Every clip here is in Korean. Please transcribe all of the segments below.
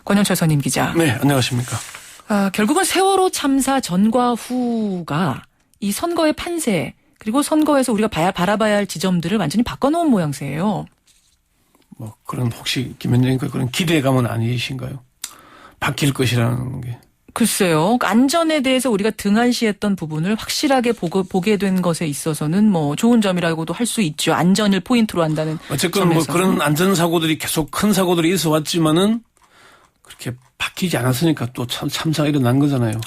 권영철 선임 기자. 네, 안녕하십니까. 결국은 세월호 참사 전과 후가 이 선거의 판세 그리고 선거에서 우리가 바라봐야 할 지점들을 완전히 바꿔놓은 모양새예요. 뭐 그런 혹시 김현정님과 그런 기대감은 아니신가요? 바뀔 것이라는 게. 글쎄요. 안전에 대해서 우리가 등한시했던 부분을 확실하게 보게 된 것에 있어서는 뭐 좋은 점이라고도 할 수 있죠. 안전을 포인트로 한다는 어쨌건 뭐 그런 안전사고들이 계속 큰 사고들이 있어 왔지만은 그렇게 바뀌지 않았으니까 또 참사가 일어난 거잖아요.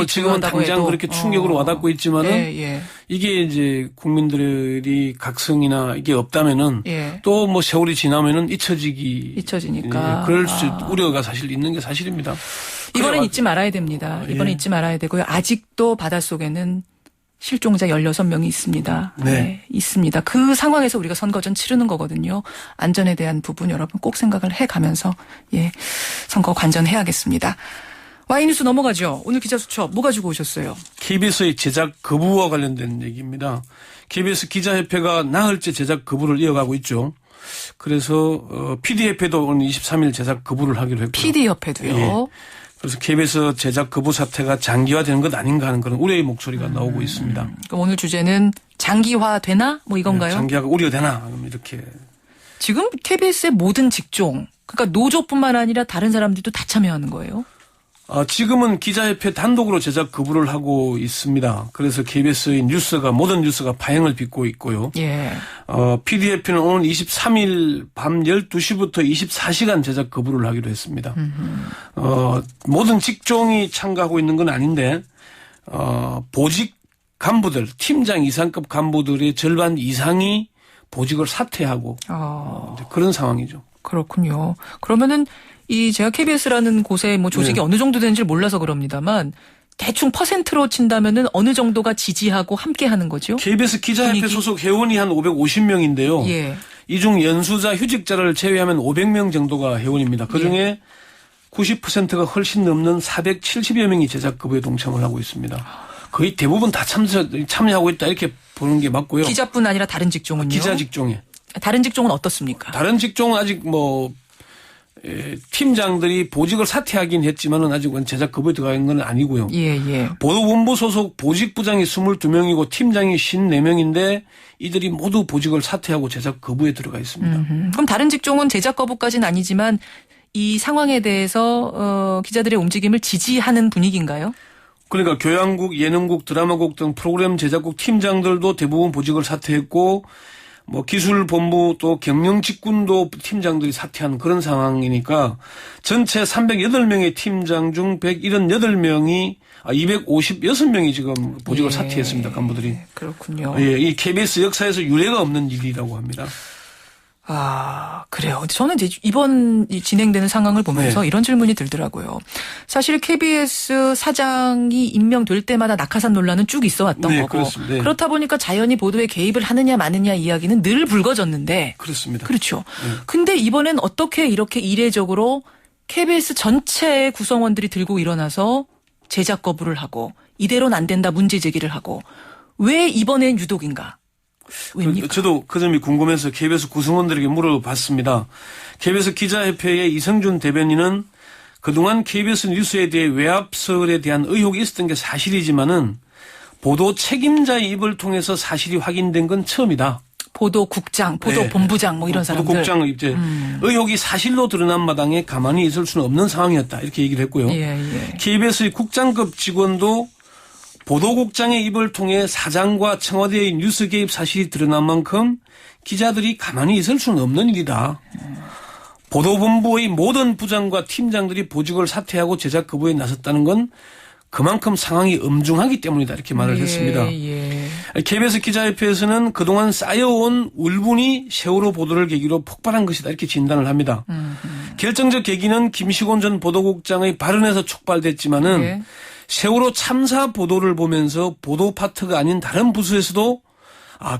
지금은 당장 해도. 그렇게 충격으로 와닿고 있지만은 이게 이제 국민들이 각성이나 이게 없다면은 또 뭐 세월이 지나면은 잊혀지니까 그럴 수 우려가 사실 있는 게 사실입니다. 이번엔 잊지 말아야 됩니다. 이번엔 잊지 말아야 되고요. 아직도 바닷속에는 실종자 16명이 있습니다. 네, 있습니다. 그 상황에서 우리가 선거전 치르는 거거든요. 안전에 대한 부분 여러분 꼭 생각을 해가면서 선거 관전해야겠습니다. 와이뉴스 넘어가죠. 오늘 기자 수첩 뭐 가지고 오셨어요? KBS의 제작 거부와 관련된 얘기입니다. KBS 기자협회가 나흘째 제작 거부를 이어가고 있죠. 그래서 PD협회도 오늘 23일 제작 거부를 하기로 했고요. PD협회도요? 그래서 KBS 제작 거부 사태가 장기화되는 것 아닌가 하는 그런 우려의 목소리가 나오고 있습니다. 그럼 오늘 주제는 장기화되나? 뭐 이건가요? 장기화가 우려되나? 이렇게. 지금 KBS의 모든 직종, 그러니까 노조뿐만 아니라 다른 사람들도 다 참여하는 거예요? 지금은 기자협회 단독으로 제작 거부를 하고 있습니다. 그래서 KBS의 모든 뉴스가 파행을 빚고 있고요. PD협회는 오늘 23일 밤 12시부터 24시간 제작 거부를 하기로 했습니다. 모든 직종이 참가하고 있는 건 아닌데, 보직 간부들, 팀장 이상급 간부들의 절반 이상이 보직을 사퇴하고, 그런 상황이죠. 그렇군요. 그러면은 제가 KBS라는 곳에 뭐 조직이 어느 정도 되는지 몰라서 그럽니다만 대충 퍼센트로 친다면은 어느 정도가 지지하고 함께 하는 거죠? KBS 기자협회 소속 회원이 한 550명인데요. 이 중 연수자, 휴직자를 제외하면 500명 정도가 회원입니다. 그중에 90%가 훨씬 넘는 470여 명이 제작 거부에 동참을 하고 있습니다. 거의 대부분 다 참여하고 있다 이렇게 보는 게 맞고요. 기자뿐 아니라 다른 직종은요? 기자 직종에. 다른 직종은 어떻습니까? 다른 직종은 아직 팀장들이 보직을 사퇴하긴 했지만은 아직은 제작 거부에 들어간 건 아니고요. 보도본부 소속 보직부장이 22명이고 팀장이 54명인데 이들이 모두 보직을 사퇴하고 제작 거부에 들어가 있습니다. 그럼 다른 직종은 제작 거부까지는 아니지만 이 상황에 대해서 기자들의 움직임을 지지하는 분위기인가요? 그러니까 교양국, 예능국, 드라마국 등 프로그램 제작국 팀장들도 대부분 보직을 사퇴했고 기술본부 또 경영직군도 팀장들이 사퇴한 그런 상황이니까 전체 308명의 팀장 중 256명이 지금 보직을 사퇴했습니다. 간부들이. 그렇군요. 이 KBS 역사에서 유례가 없는 일이라고 합니다. 그래요. 저는 이제 이번 진행되는 상황을 보면서 이런 질문이 들더라고요. 사실 KBS 사장이 임명될 때마다 낙하산 논란은 쭉 있어 왔던 거고. 그렇습니다. 그렇다 보니까 자연히 보도에 개입을 하느냐 마느냐 이야기는 늘 불거졌는데. 그렇습니다. 그렇죠. 근데 이번엔 어떻게 이렇게 이례적으로 KBS 전체의 구성원들이 들고 일어나서 제작 거부를 하고 이대로는 안 된다 문제 제기를 하고 왜 이번엔 유독인가? 왜입니까? 저도 그 점이 궁금해서 KBS 구성원들에게 물어봤습니다. KBS 기자협회의 이성준 대변인은 그동안 KBS 뉴스에 대해 외압설에 대한 의혹이 있었던 게 사실이지만은 보도 책임자의 입을 통해서 사실이 확인된 건 처음이다. 보도국장, 보도본부장 이런 사람들. 보도국장 의혹이 사실로 드러난 마당에 가만히 있을 수는 없는 상황이었다. 이렇게 얘기를 했고요. KBS의 국장급 직원도 보도국장의 입을 통해 사장과 청와대의 뉴스 개입 사실이 드러난 만큼 기자들이 가만히 있을 수는 없는 일이다. 보도본부의 모든 부장과 팀장들이 보직을 사퇴하고 제작 거부에 나섰다는 건 그만큼 상황이 엄중하기 때문이다. 이렇게 말을 했습니다. KBS 기자협회에서는 그동안 쌓여온 울분이 세월호 보도를 계기로 폭발한 것이다. 이렇게 진단을 합니다. 결정적 계기는 김시곤 전 보도국장의 발언에서 촉발됐지만은 세월호 참사 보도를 보면서 보도 파트가 아닌 다른 부서에서도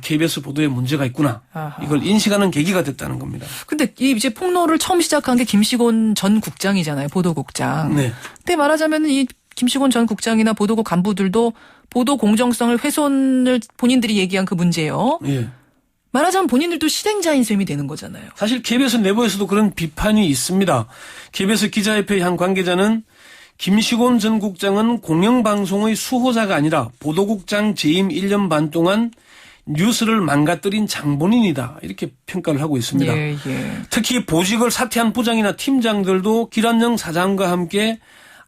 KBS 보도에 문제가 있구나. 이걸 인식하는 계기가 됐다는 겁니다. 근데 이제 폭로를 처음 시작한 게 김시곤 전 국장이잖아요. 보도국장. 근데 말하자면 이 김시곤 전 국장이나 보도국 간부들도 보도 공정성을 훼손을 본인들이 얘기한 그 문제요. 말하자면 본인들도 실행자인 셈이 되는 거잖아요. 사실 KBS 내부에서도 그런 비판이 있습니다. KBS 기자협회 한 관계자는 김시곤 전 국장은 공영방송의 수호자가 아니라 보도국장 재임 1년 반 동안 뉴스를 망가뜨린 장본인이다. 이렇게 평가를 하고 있습니다. 예, 예. 특히 보직을 사퇴한 부장이나 팀장들도 기란영 사장과 함께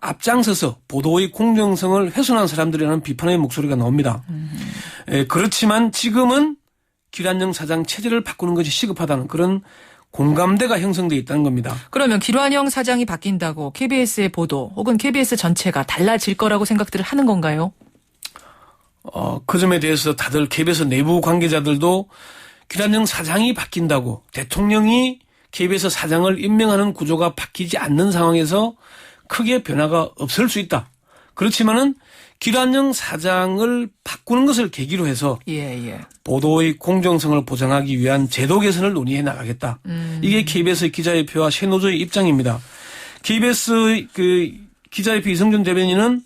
앞장서서 보도의 공정성을 훼손한 사람들이라는 비판의 목소리가 나옵니다. 그렇지만 지금은 기란영 사장 체제를 바꾸는 것이 시급하다는 그런 공감대가 형성되어 있다는 겁니다. 그러면 기란영 사장이 바뀐다고 KBS의 보도 혹은 KBS 전체가 달라질 거라고 생각들을 하는 건가요? 그 점에 대해서 다들 KBS 내부 관계자들도 기란영 사장이 바뀐다고 대통령이 KBS 사장을 임명하는 구조가 바뀌지 않는 상황에서 크게 변화가 없을 수 있다. 그렇지만은 기란영 사장을 바꾸는 것을 계기로 해서 보도의 공정성을 보장하기 위한 제도 개선을 논의해 나가겠다. 이게 KBS 기자협회와 새노조의 입장입니다. KBS 기자협회 이성준 대변인은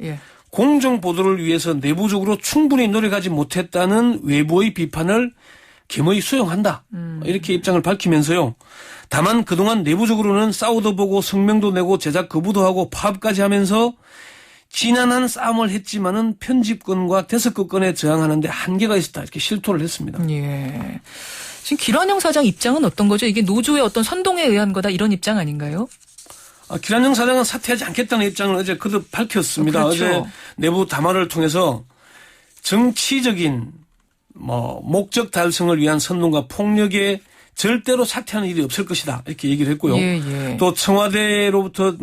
공정 보도를 위해서 내부적으로 충분히 노력하지 못했다는 외부의 비판을 겸허히 수용한다. 이렇게 입장을 밝히면서요. 다만 그동안 내부적으로는 싸우도 보고 성명도 내고 제작 거부도 하고 파업까지 하면서 지난한 싸움을 했지만은 편집권과 대서특권에 저항하는데 한계가 있었다. 이렇게 실토를 했습니다. 예. 지금 기란영 사장 입장은 어떤 거죠? 이게 노조의 어떤 선동에 의한 거다 이런 입장 아닌가요? 기란영 사장은 사퇴하지 않겠다는 입장을 어제 거듭 밝혔습니다. 그렇죠. 어제 내부 담화를 통해서 정치적인 목적 달성을 위한 선동과 폭력에 절대로 사퇴하는 일이 없을 것이다. 이렇게 얘기를 했고요. 또 청와대로부터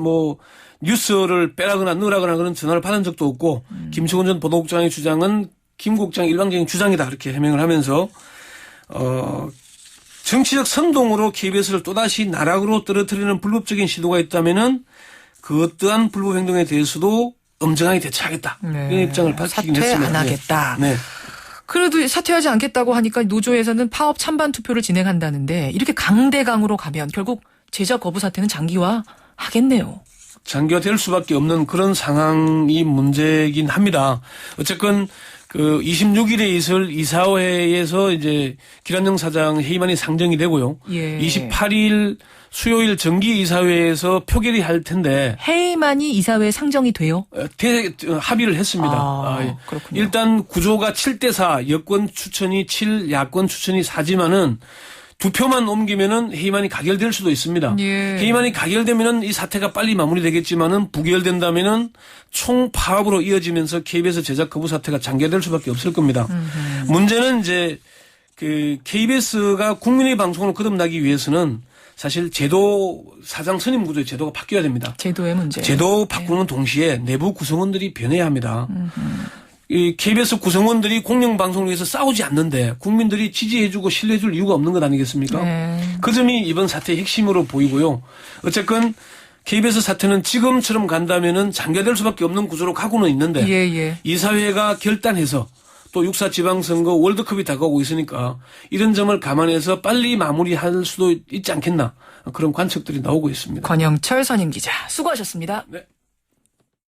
뉴스를 빼라거나 넣으라거나 그런 전화를 받은 적도 없고 김시곤 전 보도국장의 주장은 김 국장의 일방적인 주장이다. 이렇게 해명을 하면서 정치적 선동으로 KBS를 또다시 나락으로 떨어뜨리는 불법적인 시도가 있다면은 그 어떠한 불법 행동에 대해서도 엄정하게 대처하겠다. 이런 입장을 밝히긴 사퇴 했습니다. 안 하겠다. 네. 그래도 사퇴하지 않겠다고 하니까 노조에서는 파업 찬반 투표를 진행한다는데 이렇게 강대강으로 가면 결국 제작 거부 사태는 장기화 하겠네요. 장기화될 수밖에 없는 그런 상황이 문제이긴 합니다. 어쨌건 26일에 있을 이사회에서 이제 기란영 사장 해임안이 상정이 되고요. 28일 수요일 정기 이사회에서 표결이 할 텐데 해임안이 이사회에 상정이 돼요? 합의를 했습니다. 그렇군요. 일단 구조가 7대4 여권 추천이 7, 야권 추천이 4지만은 두 표만 옮기면은 해임안이 가결될 수도 있습니다. 해임안이 가결되면은 이 사태가 빨리 마무리되겠지만은 부결된다면은 총파업으로 이어지면서 KBS 제작 거부 사태가 장기화될 수밖에 없을 겁니다. 문제는 이제 KBS가 국민의 방송을 거듭나기 위해서는 사실 제도 사장 선임 구조의 제도가 바뀌어야 됩니다. 제도의 문제. 제도 바꾸는 동시에 내부 구성원들이 변해야 합니다. 이 KBS 구성원들이 공영방송을 위해서 싸우지 않는데 국민들이 지지해주고 신뢰해줄 이유가 없는 것 아니겠습니까? 그 점이 이번 사태의 핵심으로 보이고요. 어쨌건 KBS 사태는 지금처럼 간다면은 장기화될 수밖에 없는 구조로 가고는 있는데 이사회가 결단해서 또 6.4 지방선거 월드컵이 다가오고 있으니까 이런 점을 감안해서 빨리 마무리할 수도 있지 않겠나 그런 관측들이 나오고 있습니다. 권영철 선임 기자 수고하셨습니다. 네.